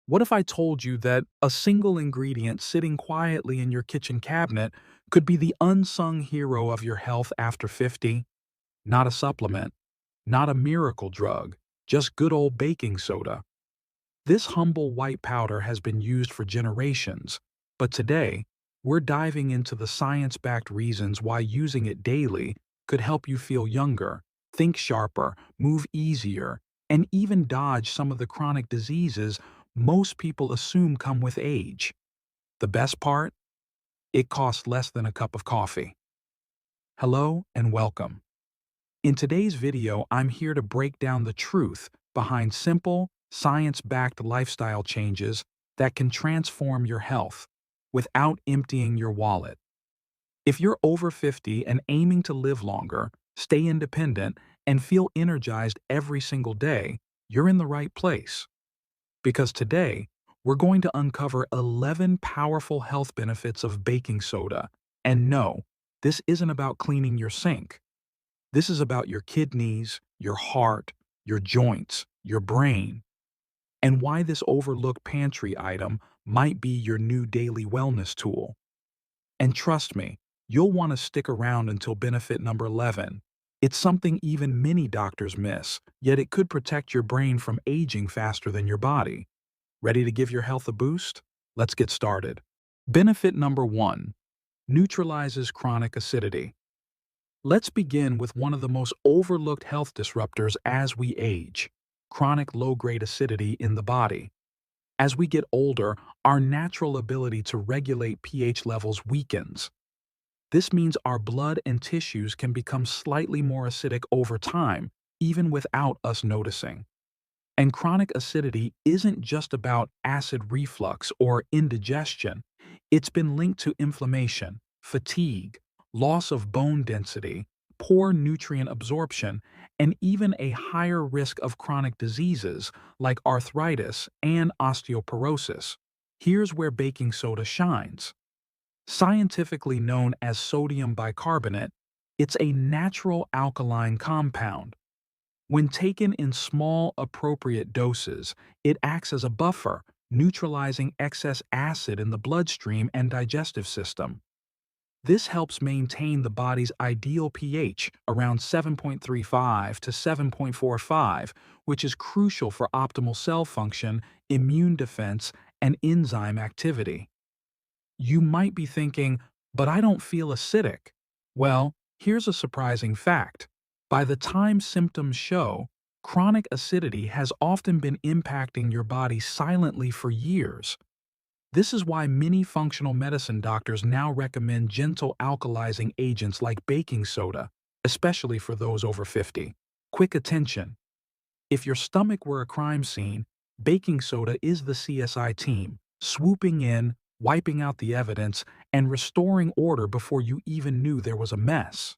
What if I told you that a single ingredient sitting quietly in your kitchen cabinet could be the unsung hero of your health after 50? Not a supplement, not a miracle drug, just good old baking soda. This humble white powder has been used for generations, but today, we're diving into the science-backed reasons why using it daily could help you feel younger, think sharper, move easier, and even dodge some of the chronic diseases most people assume come with age. The best part? It costs less than a cup of coffee. Hello and welcome. In today's video, I'm here to break down the truth behind simple, science-backed lifestyle changes that can transform your health without emptying your wallet. If you're over 50 and aiming to live longer, stay independent, and feel energized every single day, you're in the right place. Because today, we're going to uncover 11 powerful health benefits of baking soda. And no, this isn't about cleaning your sink. This is about your kidneys, your heart, your joints, your brain, and why this overlooked pantry item might be your new daily wellness tool. And trust me, you'll want to stick around until benefit number 11. It's something even many doctors miss, yet it could protect your brain from aging faster than your body. Ready to give your health a boost? Let's get started. Benefit number 1. Neutralizes chronic acidity. Let's begin with one of the most overlooked health disruptors as we age: chronic low-grade acidity in the body. As we get older, our natural ability to regulate pH levels weakens. This means our blood and tissues can become slightly more acidic over time, even without us noticing. And chronic acidity isn't just about acid reflux or indigestion. It's been linked to inflammation, fatigue, loss of bone density, poor nutrient absorption, and even a higher risk of chronic diseases like arthritis and osteoporosis. Here's where baking soda shines. Scientifically known as sodium bicarbonate, it's a natural alkaline compound. When taken in small, appropriate doses, it acts as a buffer, neutralizing excess acid in the bloodstream and digestive system. This helps maintain the body's ideal pH around 7.35 to 7.45, which is crucial for optimal cell function, immune defense, and enzyme activity. You might be thinking, but I don't feel acidic. Well, here's a surprising fact. By the time symptoms show, chronic acidity has often been impacting your body silently for years. This is why many functional medicine doctors now recommend gentle alkalizing agents like baking soda, especially for those over 50. Quick attention. If your stomach were a crime scene, baking soda is the CSI team, swooping in, wiping out the evidence, and restoring order before you even knew there was a mess.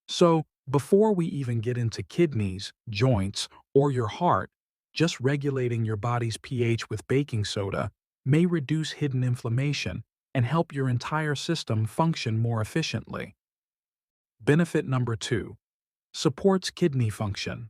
So, before we even get into kidneys, joints, or your heart, just regulating your body's pH with baking soda may reduce hidden inflammation and help your entire system function more efficiently. Benefit number 2. Supports kidney function.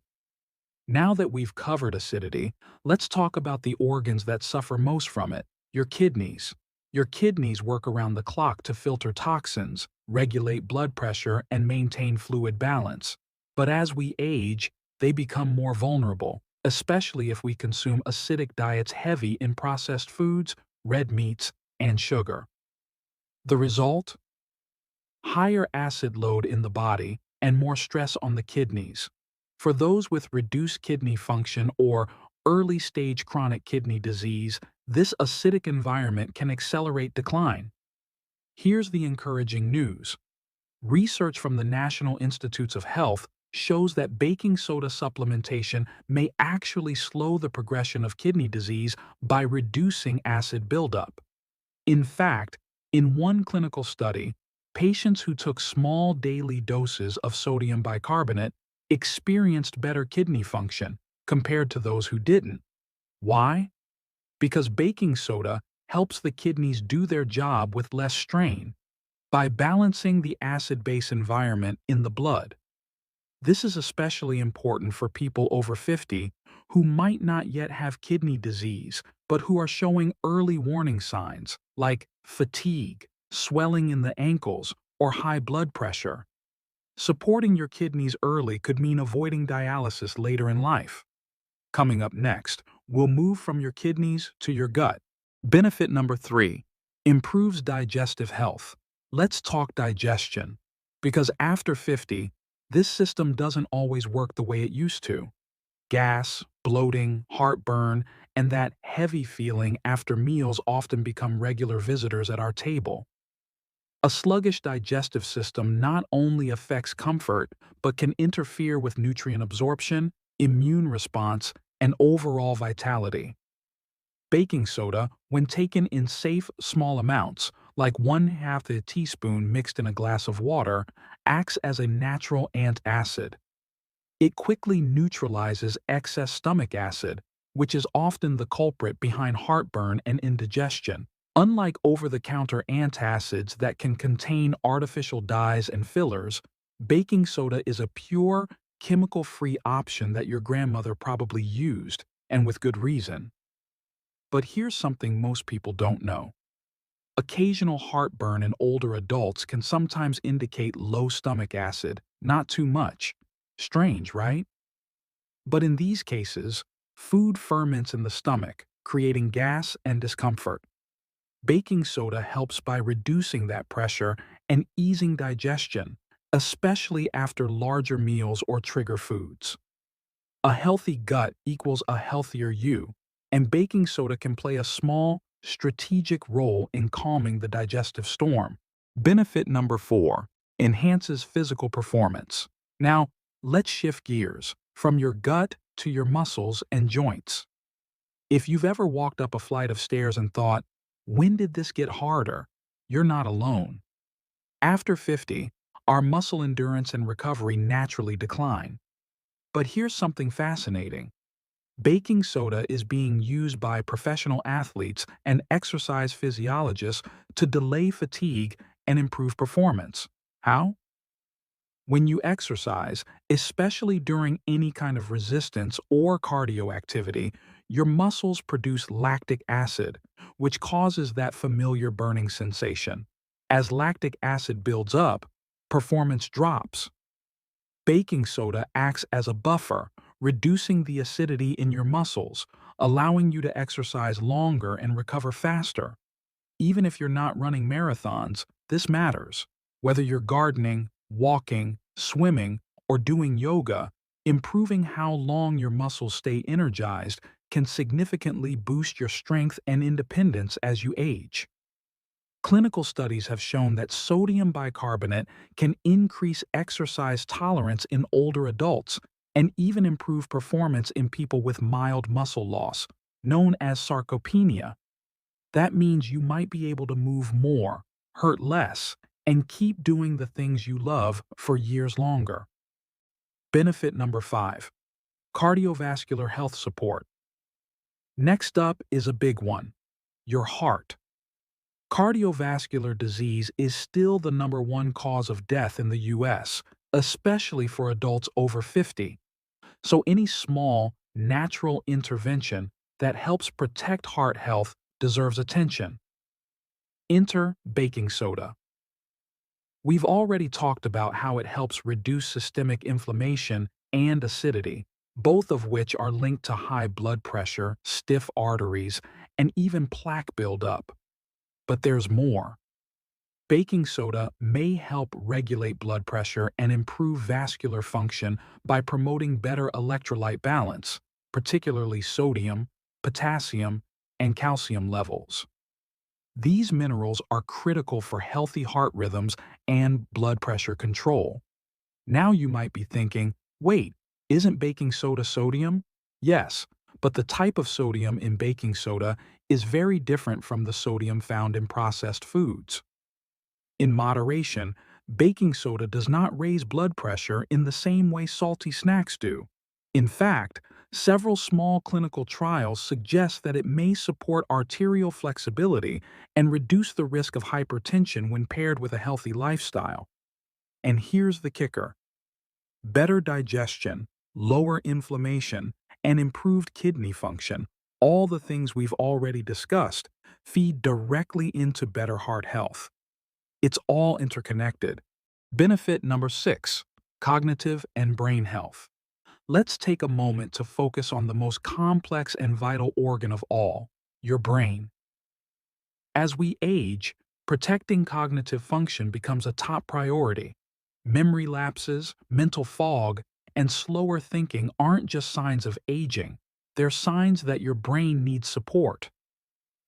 Now that we've covered acidity, let's talk about the organs that suffer most from it: your kidneys. Your kidneys work around the clock to filter toxins, regulate blood pressure, and maintain fluid balance. But as we age, they become more vulnerable, especially if we consume acidic diets heavy in processed foods, red meats, and sugar. The result? Higher acid load in the body and more stress on the kidneys. For those with reduced kidney function or early-stage chronic kidney disease, this acidic environment can accelerate decline. Here's the encouraging news. Research from the National Institutes of Health shows that baking soda supplementation may actually slow the progression of kidney disease by reducing acid buildup. In fact, in one clinical study, patients who took small daily doses of sodium bicarbonate experienced better kidney function compared to those who didn't. Why? Because baking soda helps the kidneys do their job with less strain by balancing the acid-base environment in the blood. This is especially important for people over 50 who might not yet have kidney disease but who are showing early warning signs like fatigue, swelling in the ankles, or high blood pressure. Supporting your kidneys early could mean avoiding dialysis later in life. Coming up next, we'll move from your kidneys to your gut. Benefit number 3, improves digestive health. Let's talk digestion. Because after 50, this system doesn't always work the way it used to. Gas, bloating, heartburn, and that heavy feeling after meals often become regular visitors at our table. A sluggish digestive system not only affects comfort, but can interfere with nutrient absorption, immune response, and overall vitality. Baking soda, when taken in safe, small amounts, like 1/2 a teaspoon mixed in a glass of water, acts as a natural antacid. It quickly neutralizes excess stomach acid, which is often the culprit behind heartburn and indigestion. Unlike over-the-counter antacids that can contain artificial dyes and fillers, baking soda is a pure, chemical-free option that your grandmother probably used, and with good reason. But here's something most people don't know. Occasional heartburn in older adults can sometimes indicate low stomach acid, not too much. Strange, right? But in these cases, food ferments in the stomach, creating gas and discomfort. Baking soda helps by reducing that pressure and easing digestion, especially after larger meals or trigger foods. A healthy gut equals a healthier you, and baking soda can play a small, strategic role in calming the digestive storm. Benefit number 4, enhances physical performance. Now, let's shift gears from your gut to your muscles and joints. If you've ever walked up a flight of stairs and thought, when did this get harder? You're not alone. After 50, our muscle endurance and recovery naturally decline. But here's something fascinating. Baking soda is being used by professional athletes and exercise physiologists to delay fatigue and improve performance. How? When you exercise, especially during any kind of resistance or cardio activity, your muscles produce lactic acid, which causes that familiar burning sensation. As lactic acid builds up, performance drops. Baking soda acts as a buffer, reducing the acidity in your muscles, allowing you to exercise longer and recover faster. Even if you're not running marathons, this matters. Whether you're gardening, walking, swimming, or doing yoga, improving how long your muscles stay energized can significantly boost your strength and independence as you age. Clinical studies have shown that sodium bicarbonate can increase exercise tolerance in older adults and even improve performance in people with mild muscle loss, known as sarcopenia. That means you might be able to move more, hurt less, and keep doing the things you love for years longer. Benefit number 5, cardiovascular health support. Next up is a big one, your heart. Cardiovascular disease is still the #1 cause of death in the US, especially for adults over 50. So any small, natural intervention that helps protect heart health deserves attention. Enter baking soda. We've already talked about how it helps reduce systemic inflammation and acidity, both of which are linked to high blood pressure, stiff arteries, and even plaque buildup. But there's more. Baking soda may help regulate blood pressure and improve vascular function by promoting better electrolyte balance, particularly sodium, potassium, and calcium levels. These minerals are critical for healthy heart rhythms and blood pressure control. Now you might be thinking, wait, isn't baking soda sodium? Yes, but the type of sodium in baking soda is very different from the sodium found in processed foods. In moderation, baking soda does not raise blood pressure in the same way salty snacks do. In fact, several small clinical trials suggest that it may support arterial flexibility and reduce the risk of hypertension when paired with a healthy lifestyle. And here's the kicker. Better digestion, lower inflammation, and improved kidney function All the things we've already discussed feed directly into better heart health. It's all interconnected. Benefit number 6, cognitive and brain health. Let's take a moment to focus on the most complex and vital organ of all, your brain. As we age, protecting cognitive function becomes a top priority. Memory lapses, mental fog, and slower thinking aren't just signs of aging, they're signs that your brain needs support.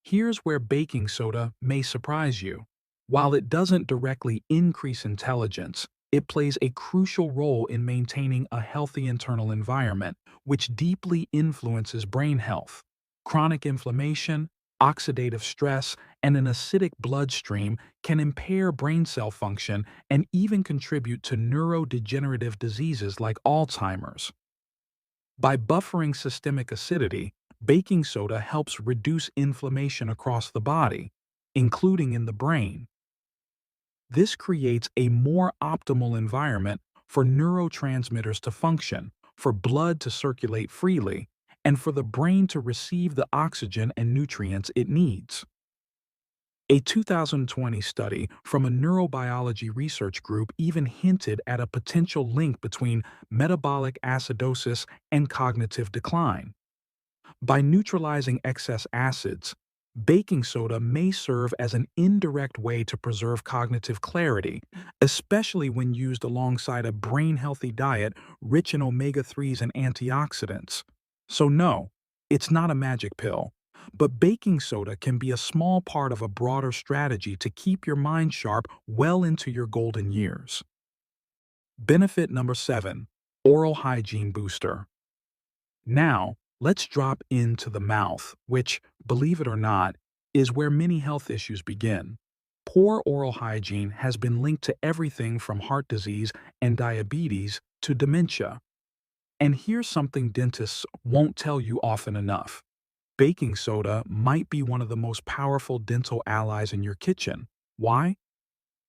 Here's where baking soda may surprise you. While it doesn't directly increase intelligence, it plays a crucial role in maintaining a healthy internal environment, which deeply influences brain health. Chronic inflammation, oxidative stress, and an acidic bloodstream can impair brain cell function and even contribute to neurodegenerative diseases like Alzheimer's. By buffering systemic acidity, baking soda helps reduce inflammation across the body, including in the brain. This creates a more optimal environment for neurotransmitters to function, for blood to circulate freely, and for the brain to receive the oxygen and nutrients it needs. A 2020 study from a neurobiology research group even hinted at a potential link between metabolic acidosis and cognitive decline. By neutralizing excess acids, baking soda may serve as an indirect way to preserve cognitive clarity, especially when used alongside a brain-healthy diet rich in omega-3s and antioxidants. So no, it's not a magic pill, but baking soda can be a small part of a broader strategy to keep your mind sharp well into your golden years. Benefit number 7, oral hygiene booster. Now, let's drop into the mouth, which, believe it or not, is where many health issues begin. Poor oral hygiene has been linked to everything from heart disease and diabetes to dementia. And here's something dentists won't tell you often enough. Baking soda might be one of the most powerful dental allies in your kitchen. Why?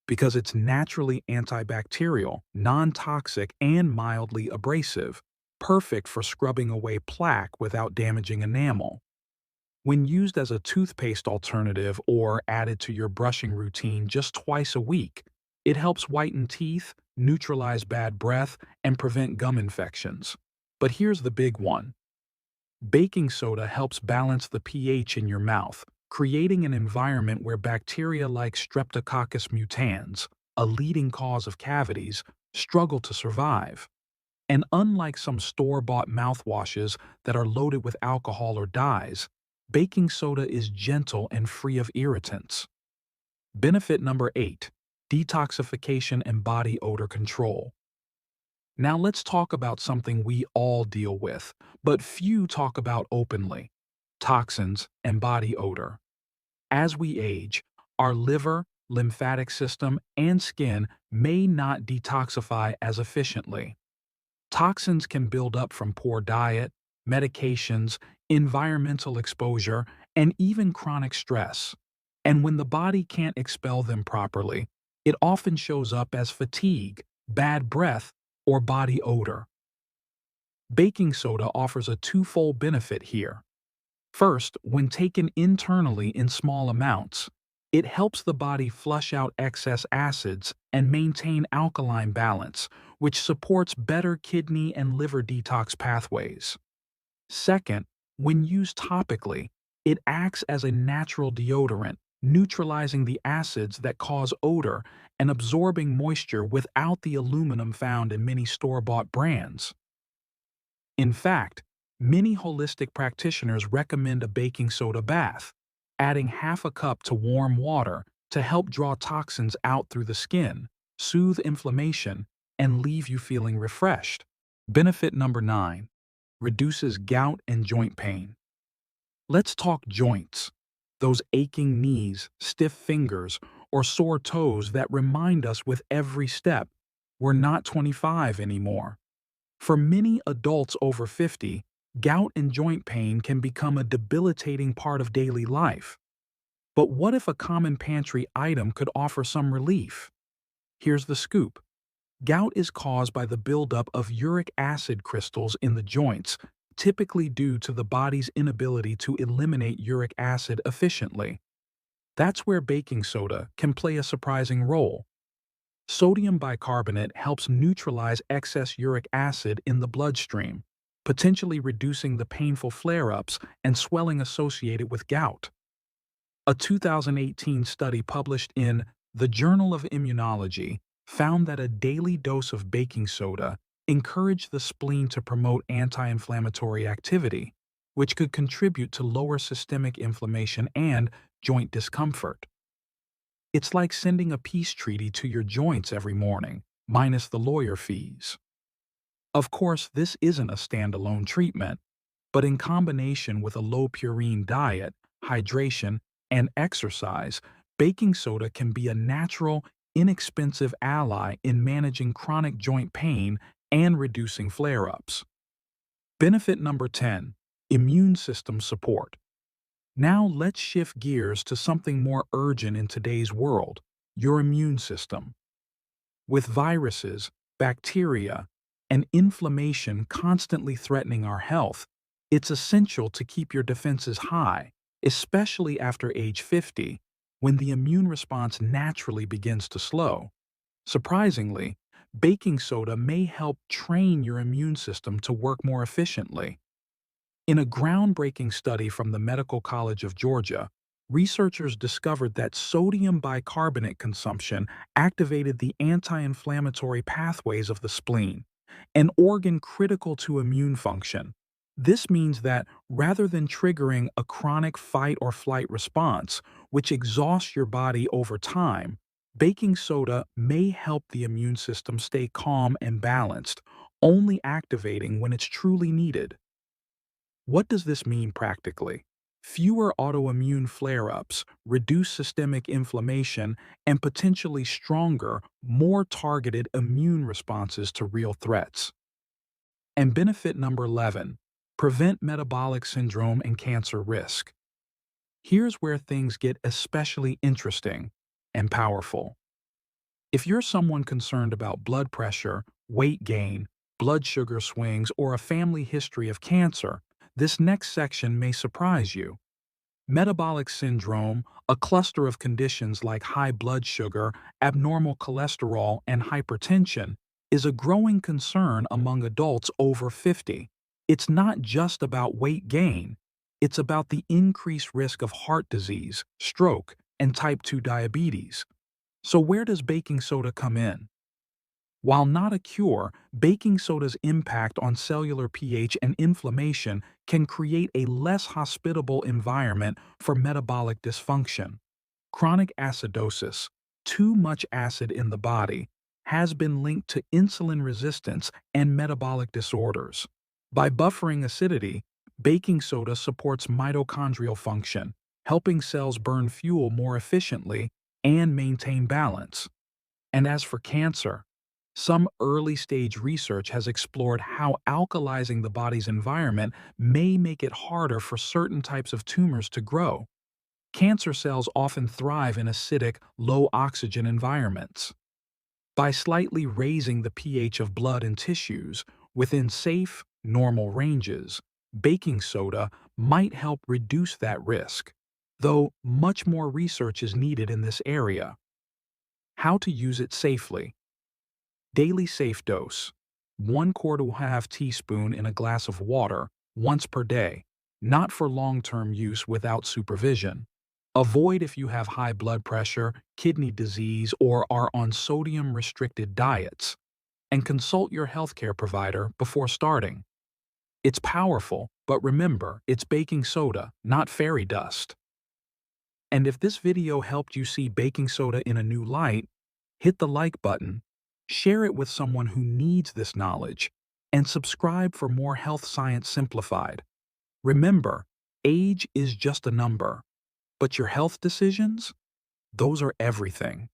Because it's naturally antibacterial, non-toxic, and mildly abrasive, perfect for scrubbing away plaque without damaging enamel. When used as a toothpaste alternative or added to your brushing routine just twice a week, it helps whiten teeth, neutralize bad breath, and prevent gum infections. But here's the big one. Baking soda helps balance the pH in your mouth, creating an environment where bacteria like Streptococcus mutans, a leading cause of cavities, struggle to survive. And unlike some store-bought mouthwashes that are loaded with alcohol or dyes, baking soda is gentle and free of irritants. Benefit number 8, detoxification and body odor control. Now let's talk about something we all deal with, but few talk about openly: toxins and body odor. As we age, our liver, lymphatic system, and skin may not detoxify as efficiently. Toxins can build up from poor diet, medications, environmental exposure, and even chronic stress. And when the body can't expel them properly, it often shows up as fatigue, bad breath, or body odor. Baking soda offers a twofold benefit here. First, when taken internally in small amounts, it helps the body flush out excess acids and maintain alkaline balance, which supports better kidney and liver detox pathways. Second, when used topically, it acts as a natural deodorant, neutralizing the acids that cause odor and absorbing moisture without the aluminum found in many store-bought brands. In fact, many holistic practitioners recommend a baking soda bath, adding half a cup to warm water to help draw toxins out through the skin, soothe inflammation, and leave you feeling refreshed. Benefit number 9, reduces gout and joint pain. Let's talk joints, those aching knees, stiff fingers, or sore toes that remind us with every step we're not 25 anymore. For many adults over 50, gout and joint pain can become a debilitating part of daily life. But what if a common pantry item could offer some relief? Here's the scoop. Gout is caused by the buildup of uric acid crystals in the joints, typically due to the body's inability to eliminate uric acid efficiently. That's where baking soda can play a surprising role. Sodium bicarbonate helps neutralize excess uric acid in the bloodstream, potentially reducing the painful flare-ups and swelling associated with gout. A 2018 study published in the Journal of Immunology found that a daily dose of baking soda encouraged the spleen to promote anti-inflammatory activity, which could contribute to lower systemic inflammation and joint discomfort. It's like sending a peace treaty to your joints every morning, minus the lawyer fees. Of course, this isn't a standalone treatment, but in combination with a low-purine diet, hydration, and exercise, baking soda can be a natural, inexpensive ally in managing chronic joint pain and reducing flare-ups. Benefit number 10. Immune system support. Now let's shift gears to something more urgent in today's world, your immune system. With viruses, bacteria, and inflammation constantly threatening our health, it's essential to keep your defenses high, especially after age 50, when the immune response naturally begins to slow. Surprisingly, baking soda may help train your immune system to work more efficiently. In a groundbreaking study from the Medical College of Georgia, researchers discovered that sodium bicarbonate consumption activated the anti-inflammatory pathways of the spleen, an organ critical to immune function. This means that rather than triggering a chronic fight or flight response, which exhausts your body over time, baking soda may help the immune system stay calm and balanced, only activating when it's truly needed. What does this mean practically? Fewer autoimmune flare-ups, reduced systemic inflammation, and potentially stronger, more targeted immune responses to real threats. And benefit number 11, prevent metabolic syndrome and cancer risk. Here's where things get especially interesting and powerful. If you're someone concerned about blood pressure, weight gain, blood sugar swings, or a family history of cancer, this next section may surprise you. Metabolic syndrome, a cluster of conditions like high blood sugar, abnormal cholesterol, and hypertension, is a growing concern among adults over 50. It's not just about weight gain. It's about the increased risk of heart disease, stroke, and type 2 diabetes. So where does baking soda come in? While not a cure, baking soda's impact on cellular pH and inflammation can create a less hospitable environment for metabolic dysfunction. Chronic acidosis, too much acid in the body, has been linked to insulin resistance and metabolic disorders. By buffering acidity, baking soda supports mitochondrial function, helping cells burn fuel more efficiently and maintain balance. And as for cancer, some early-stage research has explored how alkalizing the body's environment may make it harder for certain types of tumors to grow. Cancer cells often thrive in acidic, low-oxygen environments. By slightly raising the pH of blood and tissues within safe, normal ranges, baking soda might help reduce that risk, though much more research is needed in this area. How to use it safely. Daily safe dose. 1/4 teaspoon in a glass of water, once per day, not for long-term use without supervision. Avoid if you have high blood pressure, kidney disease, or are on sodium-restricted diets, and consult your healthcare provider before starting. It's powerful, but remember, it's baking soda, not fairy dust. And if this video helped you see baking soda in a new light, hit the like button, share it with someone who needs this knowledge, and subscribe for more Health Science Simplified. Remember, age is just a number, but your health decisions? Those are everything.